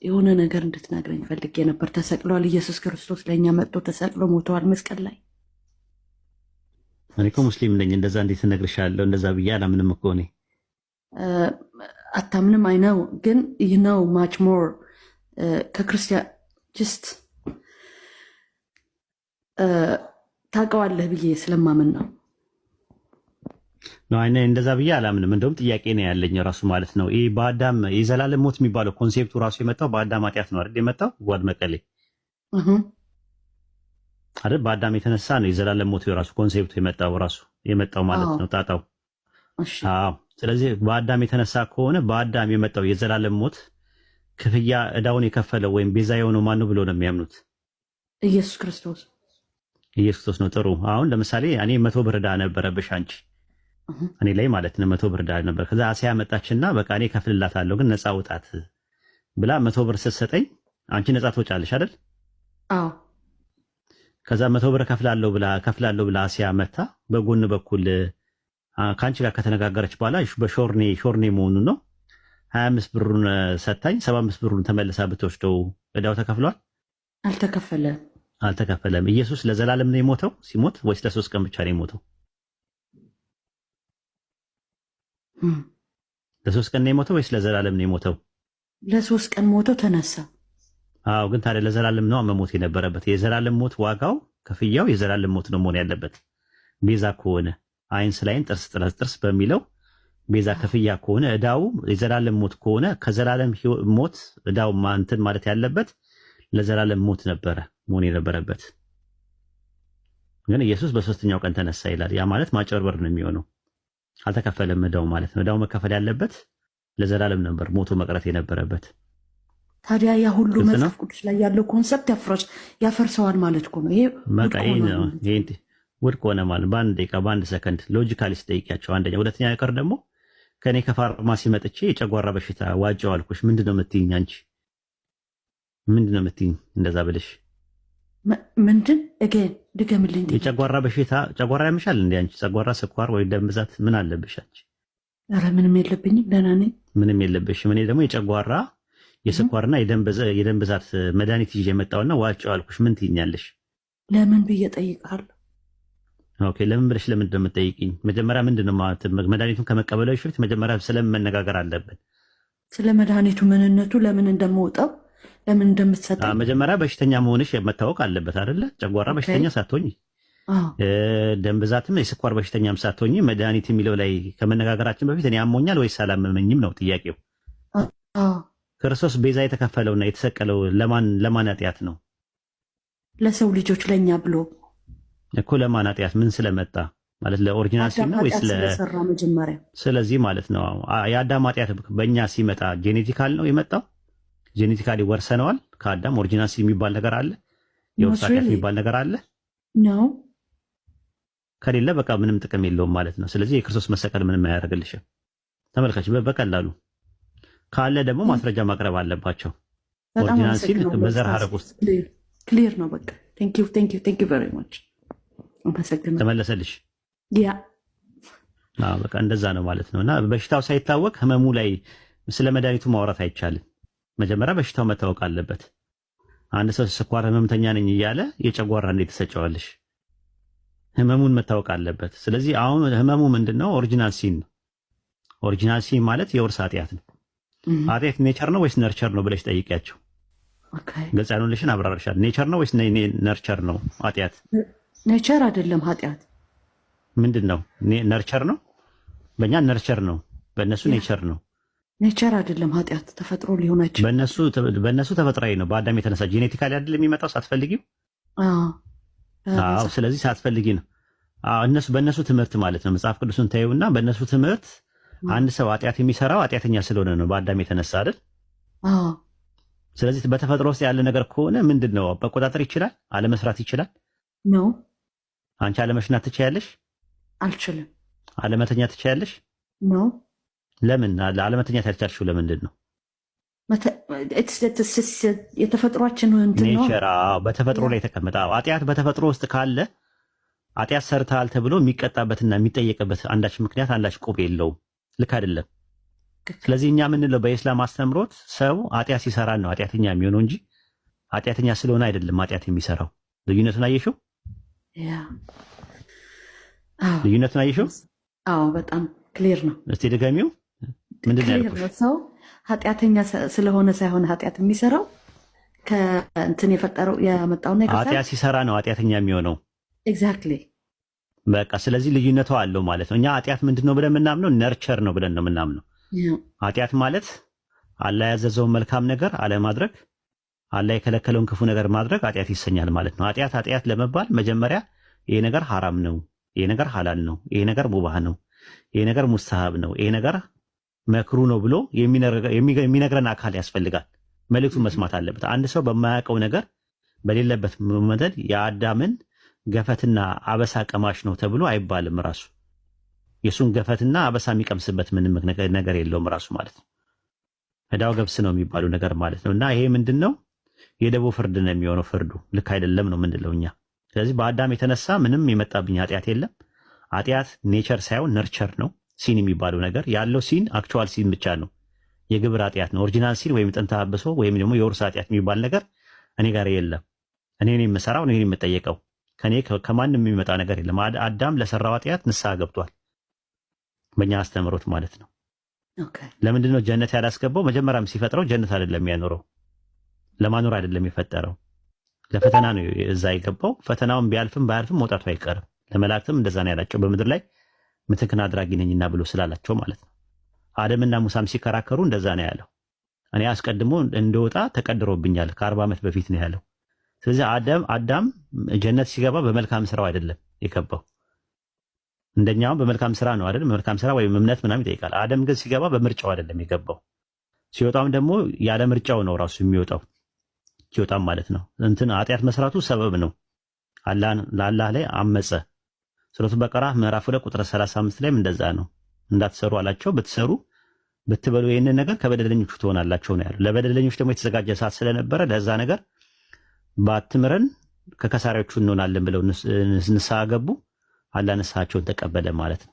የሆነ ነገር እንድትነግረኝ ፈልጌ ነበር። ተሰቅሏል ኢየሱስ ክርስቶስ ለእኛ መጥቶ ተሰቅሎ ሞተዋል መስቀል ላይ። እኔ እኮ ሙስሊም ነኝ። እንደዛ እንዴት እነግርሻለሁ? እንደዛ ብዬ አላምንም እኮ እኔ። አታምንም? አይነው ግን ይነው ማች ሞር ከክርስቲያን ጅስት ታውቀዋለህ ብዬ ስለማምን ነው። አይነ እንደዛ ብዬ አላምንም። እንደውም ጥያቄ ነው ያለኝ ራሱ ማለት ነው። ይህ በአዳም የዘላለም ሞት የሚባለው ኮንሴፕቱ ራሱ የመጣው በአዳም ኃጢአት ነው አይደል? የመጣው ጓድ መቀሌ አይደል? በአዳም የተነሳ ነው የዘላለም ሞት የራሱ ኮንሴፕቱ የመጣው ማለት ነው ጣጣው። አዎ። ስለዚህ በአዳም የተነሳ ከሆነ በአዳም የመጣው የዘላለም ሞት ክፍያ እዳውን የከፈለው ወይም ቤዛ የሆነው ማን ነው ብሎ ነው የሚያምኑት? ኢየሱስ ክርስቶስ። ኢየሱስ ክርስቶስ ነው። ጥሩ። አሁን ለምሳሌ እኔ 100 ብር ዕዳ ነበረብሽ አንቺ እኔ ላይ ማለት ነው 100 ብር ዕዳ ነበር። ከዛ አሲያ መጣችና በቃ እኔ ከፍልላታለሁ ግን ነፃ ውጣት ብላ 100 ብር ስትሰጠኝ አንቺ ነፃ ትወጫለሽ አይደል? አዎ። ከዛ 100 ብር ከፍላለሁ ብላ አሲያ መታ በጎን በኩል ከአንቺ ጋር ከተነጋገረች በኋላ በሾርኔ መሆኑን ነው 25 ብሩን ሰታኝ 75 ብሩን ተመልሳ ብትወስደው ዕዳው ተከፍሏል? አልተከፈለም። ኢየሱስ ለዘላለም ነው የሞተው ሲሞት ወይስ ለ3 ቀን ብቻ ነው የሞተው? ለ3 ቀን ነው የሞተው ወይስ ለዘላለም ነው የሞተው? ለ3 ቀን ሞቶ ተነሳ። አዎ፣ ግን ታዲያ ለዘላለም ነው መሞት የነበረበት። የዘላለም ሞት ዋጋው ክፍያው የዘላለም ሞት ነው መሆን ያለበት። ቤዛ ከሆነ አይን ስለ አይን ጥርስ ስለ ጥርስ በሚለው ቤዛ ክፍያ ከሆነ ዕዳው የዘላለም ሞት ከሆነ ከዘላለም ሞት ዕዳው እንትን ማለት ያለበት ለዘላለም ሞት ነበረ መሆን የነበረበት። ግን ኢየሱስ በሶስተኛው ቀን ተነሳ ይላል። ያ ማለት ማጭበርበር ነው የሚሆነው። አልተከፈለም ዕዳው ማለት ነው። ዕዳው መከፈል ያለበት ለዘላለም ነበር ሞቶ መቅረት የነበረበት። ታዲያ ያ ሁሉ መጽሐፍ ቅዱስ ላይ ያለው ኮንሰፕት ያፈርሰዋል ማለት እኮ ነው። ይሄ ውድቅ ሆነ ማለት በአንድ ደቂቃ በአንድ ሰከንድ ሎጂካሊ ስጠይቂያቸው አንደኛ። ሁለተኛ ነገር ደግሞ ከእኔ ከፋርማሲ መጥቼ የጨጓራ በሽታ ዋጨው አልኩሽ። ምንድን ነው የምትይኝ አንቺ? ምንድን ነው የምትይኝ እንደዛ ብለሽ? ምንድን ድገምልኝ። የጨጓራ በሽታ ጨጓራ ያምሻል እንዴ አንቺ? ጨጓራ፣ ስኳር ወይ ደም ብዛት ምን አለብሽ አንቺ? ኧረ ምንም የለብኝም፣ ደህና ነኝ። ምንም የለብሽም። እኔ ደግሞ የጨጓራ የስኳርና የደም ብዛት መድኃኒት ይዤ የመጣውና ዋጨው አልኩሽ። ምን ትይኛለሽ? ለምን ብዬ ጠይቃለሁ። ኦኬ፣ ለምን ብለሽ ለምን እንደምትጠይቂኝ? መጀመሪያ ምንድን ነው ማለት መድኃኒቱን ከመቀበላችሁ በፊት መጀመሪያ ስለምን መነጋገር አለብን? ስለ መድኃኒቱ ምንነቱ፣ ለምን እንደምወጣው፣ ለምን እንደምትሰጠው መጀመሪያ በሽተኛ መሆንሽ መታወቅ አለበት አይደለ? ጨጓራ በሽተኛ ሳትሆኝ፣ ደም ብዛትም የስኳር በሽተኛም ሳትሆኝ መድኃኒት የሚለው ላይ ከመነጋገራችን በፊት እኔ አሞኛል ወይስ አላመመኝም ነው ጥያቄው። ክርስቶስ ቤዛ የተከፈለውና የተሰቀለው ለማን ኃጢአት ነው? ለሰው ልጆች ለኛ ብሎ እኮ። ለማን ኃጢአት? ምን ስለመጣ ማለት ለኦሪጂናል ሲል ነው ወይስ ስለሰራ መጀመሪያ? ስለዚህ ማለት ነው የአዳም ኃጢአት በእኛ ሲመጣ ጄኔቲካል ነው የመጣው። ጄኔቲካሊ ወርሰነዋል ከአዳም። ኦሪጂናል ሲል የሚባል ነገር አለ፣ የውርስ ኃጢአት የሚባል ነገር አለ ነው። ከሌለ በቃ ምንም ጥቅም የለውም ማለት ነው። ስለዚህ የክርስቶስ መሰቀል ምንም አያደርግልሽም። ተመልካች በቀላሉ ካለ ደግሞ ማስረጃ ማቅረብ አለባቸው። ኦሪጂናል ሲል በዘር ሐረግ ውስጥ ክሊር ነው። በቃ ቴንክ ዩ ቬሪ ማች። ተመለሰልሽ? ያ በቃ እንደዛ ነው ማለት ነው። እና በሽታው ሳይታወቅ ህመሙ ላይ ስለ መድኃኒቱ ማውራት አይቻልም። መጀመሪያ በሽታው መታወቅ አለበት። አንድ ሰው ስኳር ህመምተኛ ነኝ እያለ የጨጓራ እንዴት ተሰጨዋለሽ? ህመሙን መታወቅ አለበት። ስለዚህ አሁን ህመሙ ምንድነው? ኦሪጂናል ሲን ነው። ኦሪጂናል ሲን ማለት የውርስ ኃጢአት ነው። ኃጢአት ኔቸር ነው ወይስ ነርቸር ነው ብለሽ ጠይቂያቸው። ገጽ ያልሆንልሽን አብራርሻል። ኔቸር ነው ወይስ ነርቸር ነው ኃጢአት? ኔቸር አይደለም ኃጢአት። ምንድን ነው? ነርቸር ነው። በእኛ ነርቸር ነው፣ በእነሱ ኔቸር ነው። ኔቸር አይደለም ኃጢአት፣ ተፈጥሮ ሊሆናቸው። በእነሱ ተፈጥሯዊ ነው። በአዳም የተነሳ ጄኔቲካሊ አይደለም የሚመጣው ሳትፈልጊው። አዎ፣ ስለዚህ ሳትፈልጊ ነው። በእነሱ ትምህርት ማለት ነው። መጽሐፍ ቅዱስን ታዩና በእነሱ ትምህርት አንድ ሰው ኃጢአት የሚሰራው ኃጢአተኛ ስለሆነ ነው፣ በአዳም የተነሳ አይደል? ስለዚህ በተፈጥሮ ውስጥ ያለ ነገር ከሆነ ምንድን ነው መቆጣጠር ይችላል፣ አለመስራት ይችላል ነው። አንቺ አለመሽናት ትችያለሽ? አልችልም። አለመተኛ ትችያለሽ? ነው። ለምን አለመተኛ ያልቻልሽው? ለምንድን ነው? የተፈጥሯችን እንትን ነው። ኔቸር በተፈጥሮ ላይ የተቀመጠ ኃጢአት በተፈጥሮ ውስጥ ካለ ኃጢአት ሰርተሃል ተብሎ የሚቀጣበትና የሚጠየቅበት አንዳች ምክንያት አንዳች ቆብ የለውም። ልክ አይደለም። ስለዚህ እኛ የምንለው በኢስላም አስተምሮት ሰው ኃጢአት ሲሰራ ነው ኃጢአተኛ የሚሆነው እንጂ ኃጢአተኛ ስለሆነ አይደለም ኃጢአት የሚሰራው። ልዩነቱን አየሽው? ልዩነቱን አየሽው? አዎ በጣም ክሊር ነው። እስቲ ድገሚው። ምንድን ነው ያልኩሽ? ሰው ኃጢአተኛ ስለሆነ ሳይሆን ኃጢአት የሚሰራው ከእንትን የፈጠረው ያመጣው ነገር ኃጢአት ሲሰራ ነው ኃጢአተኛ የሚሆነው። ኤግዛክትሊ በቃ ስለዚህ ልዩነቱ አለው ማለት ነው። እኛ ኃጢአት ምንድን ነው ብለን የምናምነው ነርቸር ነው ብለን ነው የምናምነው። ኃጢአት ማለት አላህ ያዘዘውን መልካም ነገር አለማድረግ፣ አላህ የከለከለውን ክፉ ነገር ማድረግ ኃጢአት ይሰኛል ማለት ነው። ኃጢአት ለመባል መጀመሪያ ይሄ ነገር ሐራም ነው፣ ይሄ ነገር ሐላል ነው፣ ይሄ ነገር ሙባህ ነው፣ ይሄ ነገር ሙስተሃብ ነው፣ ይሄ ነገር መክሩ ነው ብሎ የሚነግረን አካል ያስፈልጋል። መልእክቱን መስማት አለበት። አንድ ሰው በማያውቀው ነገር በሌለበት መመደድ የአዳምን ገፈትና አበሳ ቀማሽ ነው ተብሎ አይባልም። ራሱ የሱን ገፈትና አበሳ የሚቀምስበት ምንም ነገር የለውም ራሱ ማለት ነው። ዕዳው ገብስ ነው የሚባሉ ነገር ማለት ነው። እና ይሄ ምንድነው የደቦ ፍርድ ነው የሚሆነው። ፍርዱ ልክ አይደለም ነው ምንድነው እኛ። ስለዚህ በአዳም የተነሳ ምንም የመጣብኝ ኃጢአት የለም። ኃጢአት ኔቸር ሳይሆን ነርቸር ነው። ሲን የሚባለው ነገር ያለው ሲን አክቹዋል ሲን ብቻ ነው። የግብር ኃጢአት ነው። ኦሪጂናል ሲን ወይም ጥንተ አብሶ ወይም ደግሞ የውርስ ኃጢአት የሚባል ነገር እኔ ጋር የለም። እኔ ነኝ የምሰራው፣ እኔ ነኝ የምጠየቀው። ከኔ ከማንም የሚመጣ ነገር የለም። አዳም ለሰራው ኃጢአት ንስሐ ገብቷል በእኛ አስተምሮት ማለት ነው። ለምንድን ነው ጀነት ያላስገባው? መጀመሪያም ሲፈጥረው ጀነት አይደለም ያኖረው፣ ለማኖር አይደለም የፈጠረው፣ ለፈተና ነው እዛ የገባው። ፈተናውን ቢያልፍም ባያልፍም መውጣቱ አይቀርም። ለመላእክትም እንደዛ ነው ያላቸው፣ በምድር ላይ ምትክን አድራጊ ነኝና ብሎ ስላላቸው ማለት ነው። አደምና ሙሳም ሲከራከሩ እንደዛ ነው ያለው። እኔ አስቀድሞ እንደወጣ ተቀድሮብኛል ከ40 ዓመት በፊት ነው ያለው። ስለዚህ አዳም ጀነት ሲገባ በመልካም ስራው አይደለም የገባው። እንደኛውም በመልካም ስራ ነው አይደል? በመልካም ስራ ወይም እምነት ምናምን ይጠይቃል። አደም ግን ሲገባ በምርጫው አይደለም የገባው። ሲወጣም ደግሞ ያለ ምርጫው ነው ራሱ የሚወጣው። ሲወጣም ማለት ነው እንትን ኃጢአት መስራቱ ሰበብ ነው። ለአላህ ላይ አመፀ። ሱረቱ በቀራ ምዕራፍ 2 ቁጥር 35 ላይም እንደዛ ነው። እንዳትሰሩ አላቸው። ብትሰሩ ብትበሉ ይሄንን ነገር ከበደለኞቹ ትሆናላችሁ ነው ያለው። ለበደለኞች ደግሞ የተዘጋጀ ሰዓት ስለነበረ ለዛ ነገር ባትምረን ከከሳሪዎቹ እንሆናለን ብለው ንስሐ ገቡ። አላህ ንስሐቸውን ተቀበለ ማለት ነው።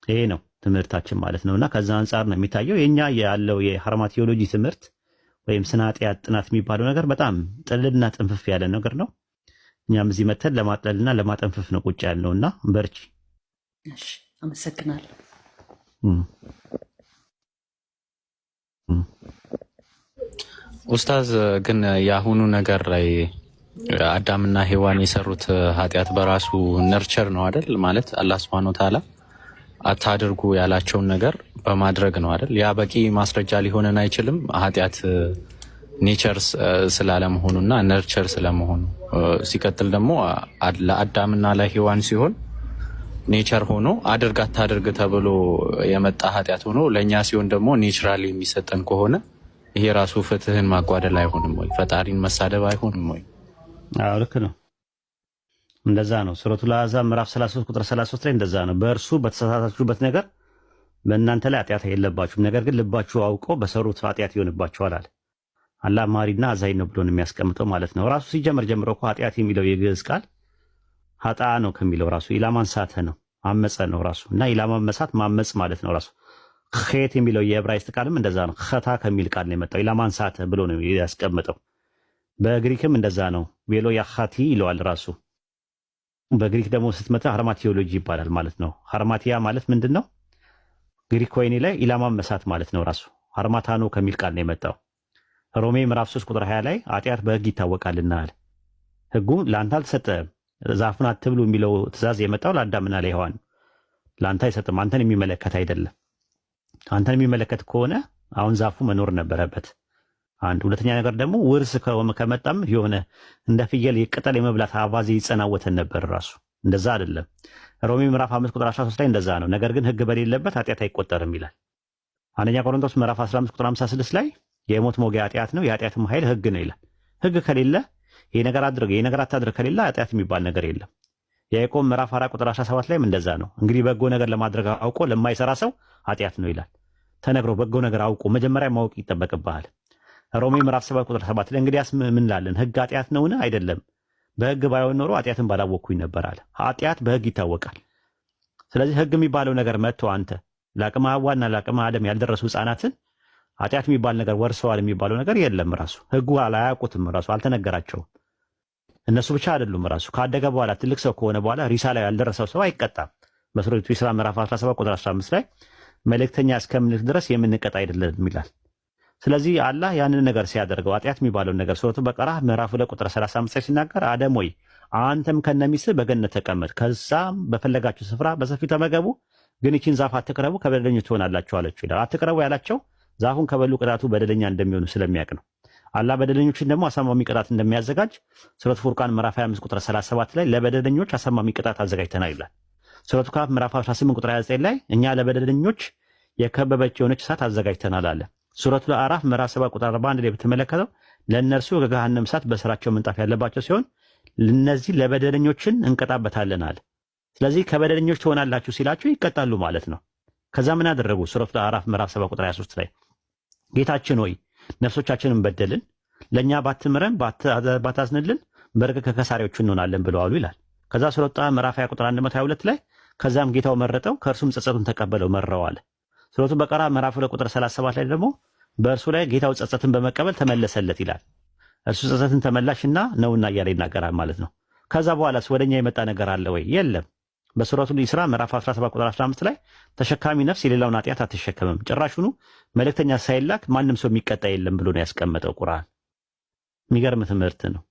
ይሄ ነው ትምህርታችን ማለት ነውና ከዛ አንፃር ነው የሚታየው የኛ ያለው የሃርማቲዮሎጂ ትምህርት ወይም ስነ ኃጢአት ጥናት የሚባለው ነገር በጣም ጥልልና ጥንፍፍ ያለ ነገር ነው። እኛም እዚህ መተን ለማጥለልና ለማጠንፈፍ ነው ቁጭ ያልነውና በርቺ። እሺ አመሰግናለሁ። ኡስታዝ ግን የአሁኑ ነገር ላይ አዳምና ሔዋን የሰሩት ኃጢአት በራሱ ነርቸር ነው አይደል? ማለት አላህ Subhanahu Wa Ta'ala አታድርጉ ያላቸውን ነገር በማድረግ ነው አይደል? ያ በቂ ማስረጃ ሊሆነን አይችልም። ኃጢአት ኔቸር ስላለመሆኑና ነርቸር ስለመሆኑ ሲቀጥል ደግሞ ለአዳምና ለሔዋን ሲሆን ኔቸር ሆኖ አድርግ አታድርግ ተብሎ የመጣ ኃጢአት ሆኖ ለኛ ሲሆን ደግሞ ኔቸራሊ የሚሰጠን ከሆነ ይሄ ራሱ ፍትህን ማጓደል አይሆንም ወይ? ፈጣሪን መሳደብ አይሆንም ወይ? አዎ ልክ ነው። እንደዛ ነው። ሱረቱል አሕዛብ ምዕራፍ 33 ቁጥር 33 ላይ እንደዛ ነው። በእርሱ በተሳሳታችሁበት ነገር በእናንተ ላይ ኃጢአት የለባችሁም፣ ነገር ግን ልባችሁ አውቆ በሰሩት ኃጢአት ይሆንባችኋል አለ። አላህ ማሪና አዛኝ ነው ብሎ ነው የሚያስቀምጠው ማለት ነው። ራሱ ሲጀመር ጀምሮ እኮ ኃጢአት የሚለው የግዕዝ ቃል ሀጣ ነው ከሚለው ራሱ ኢላማን ሳተ ነው፣ አመፀ ነው ራሱ። እና ኢላማን መሳት ማመፅ ማለት ነው ራሱ። ኸት የሚለው የዕብራይስጥ ቃልም እንደዛ ነው። ኸታ ከሚል ቃል ነው የመጣው። ኢላማን ሳተ ብሎ ነው ያስቀምጠው። በግሪክም እንደዛ ነው። ቬሎ ያኻቲ ይለዋል ራሱ። በግሪክ ደግሞ ስትመጣ ሃርማቲዮሎጂ ይባላል ማለት ነው። ሃርማቲያ ማለት ምንድነው? ግሪክ ወይኔ ላይ ኢላማን መሳት ማለት ነው ራሱ። ሃርማታኖ ከሚል ቃል ነው የመጣው። ሮሜ ምዕራፍ 3 ቁጥር 20 ላይ ኃጢአት በሕግ ይታወቃልና አለ። ሕጉ ለአንተ አልተሰጠህም። ዛፉን አትብሉ የሚለው ትእዛዝ የመጣው ለአዳምና ለሔዋን ለአንተ አይሰጥም። አንተን የሚመለከት አይደለም። አንተን የሚመለከት ከሆነ አሁን ዛፉ መኖር ነበረበት። አንድ ሁለተኛ ነገር ደግሞ ውርስ ከመጣም የሆነ እንደ ፍየል ቅጠል የመብላት አባዜ ይጸናወተን ነበር ራሱ። እንደዛ አይደለም። ሮሜ ምዕራፍ 5 ቁጥር 13 ላይ እንደዛ ነው። ነገር ግን ሕግ በሌለበት ኃጢአት አይቆጠርም ይላል። አንደኛ ቆሮንቶስ ምዕራፍ 15 ቁጥር 56 ላይ የሞት ሞጊያ ኃጢአት ነው፣ የኃጢአትም ኃይል ሕግ ነው ይላል። ሕግ ከሌለ ይሄ ነገር አድርግ ይሄ ነገር አታድርግ ከሌለ ኃጢአት የሚባል ነገር የለም። ያዕቆብ ምዕራፍ 4 ቁጥር 17 ላይም እንደዛ ነው። እንግዲህ በጎ ነገር ለማድረግ አውቆ ለማይሰራ ሰው ኃጢአት ነው ይላል። ተነግሮ በጎ ነገር አውቆ መጀመሪያ ማወቅ ይጠበቅብሃል። ሮሜ ምዕራፍ 7 ቁጥር 7 ላይ እንግዲያስ ምን ላለን? ሕግ ኃጢአት ነውን? አይደለም። በሕግ ባይሆን ኖሮ ኃጢአትን ባላወቅኩኝ ነበር አለ። ኃጢአት በሕግ ይታወቃል። ስለዚህ ሕግ የሚባለው ነገር መጥቶ አንተ ለአቅመ ሐዋና ለአቅመ አደም ያልደረሱ ህፃናትን ኃጢአት የሚባል ነገር ወርሰዋል የሚባለው ነገር የለም። ራሱ ህጉ አያውቁትም፣ ራሱ አልተነገራቸውም። እነሱ ብቻ አይደሉም። ራሱ ካደገ በኋላ ትልቅ ሰው ከሆነ በኋላ ሪሳ ላይ ያልደረሰው ሰው አይቀጣም። በሱረቱ ኢስራ ምዕራፍ 17 ቁጥር 15 ላይ መልእክተኛ እስከምንልክ ድረስ የምንቀጣ አይደለም ይላል። ስለዚህ አላህ ያንን ነገር ሲያደርገው ኃጢአት የሚባለውን ነገር ሱረቱ በቀራ ምዕራፍ 2 ቁጥር 35 ላይ ሲናገር አደም ወይ አንተም ከነሚስትህ በገነት ተቀመጥ፣ ከዛም በፈለጋችሁ ስፍራ በሰፊው ተመገቡ፣ ግን ይህችን ዛፍ አትቅረቡ፣ ከበደለኞች ትሆናላችሁ አለችው ይላል። አትቅረቡ ያላቸው ዛፉን ከበሉ ቅጣቱ በደለኛ እንደሚሆኑ ስለሚያውቅ ነው። አላህ በደለኞችን ደግሞ አሳማሚ ቅጣት እንደሚያዘጋጅ ሱረቱ ፉርቃን ምዕራፍ 25 ቁጥር 37 ላይ ለበደለኞች አሳማሚ ቅጣት አዘጋጅተናል ይላል። ሱረቱ ካፍ ምዕራፍ 18 ቁጥር 29 ላይ እኛ ለበደለኞች የከበበች የሆነች እሳት አዘጋጅተናል አለ። ሱረቱ አዕራፍ ምዕራፍ 7 ቁጥር 41 ላይ ብትመለከተው ለእነርሱ ከገሃነም እሳት በስራቸው ምንጣፍ ያለባቸው ሲሆን ለነዚህ ለበደለኞችን እንቀጣበታለን አለ። ስለዚህ ከበደለኞች ትሆናላችሁ ሲላችሁ ይቀጣሉ ማለት ነው። ከዛ ምን አደረጉ? ሱረቱ አዕራፍ ምዕራፍ 7 ቁጥር 23 ላይ ጌታችን ሆይ ነፍሶቻችንን በደልን፣ ለእኛ ባትምረን ባታዝንልን በእርግጥ ከከሳሪዎቹ እንሆናለን ብለዋሉ ይላል። ከዛ ሱረቱ ጣሃ ምዕራፍ 20 ቁጥር 122 ላይ ከዛም ጌታው መረጠው ከእርሱም ጸጸቱን ተቀበለው መረው አለ። ሱረቱ በቀራ ምዕራፍ 2 ቁጥር 37 ላይ ደግሞ በእርሱ ላይ ጌታው ጸጸትን በመቀበል ተመለሰለት ይላል። እርሱ ጸጸትን ተመላሽና ነውና እያለ ይናገራል ማለት ነው። ከዛ በኋላስ ወደኛ የመጣ ነገር አለ ወይ? የለም። በሱረቱ ኢስራ ምዕራፍ 17 ቁጥር 15 ላይ ተሸካሚ ነፍስ የሌላውን ኃጢአት አትሸከምም፣ ጭራሹኑ መልእክተኛ ሳይላክ ማንም ሰው የሚቀጣ የለም ብሎ ነው ያስቀመጠው ቁርአን። የሚገርም ትምህርት ነው።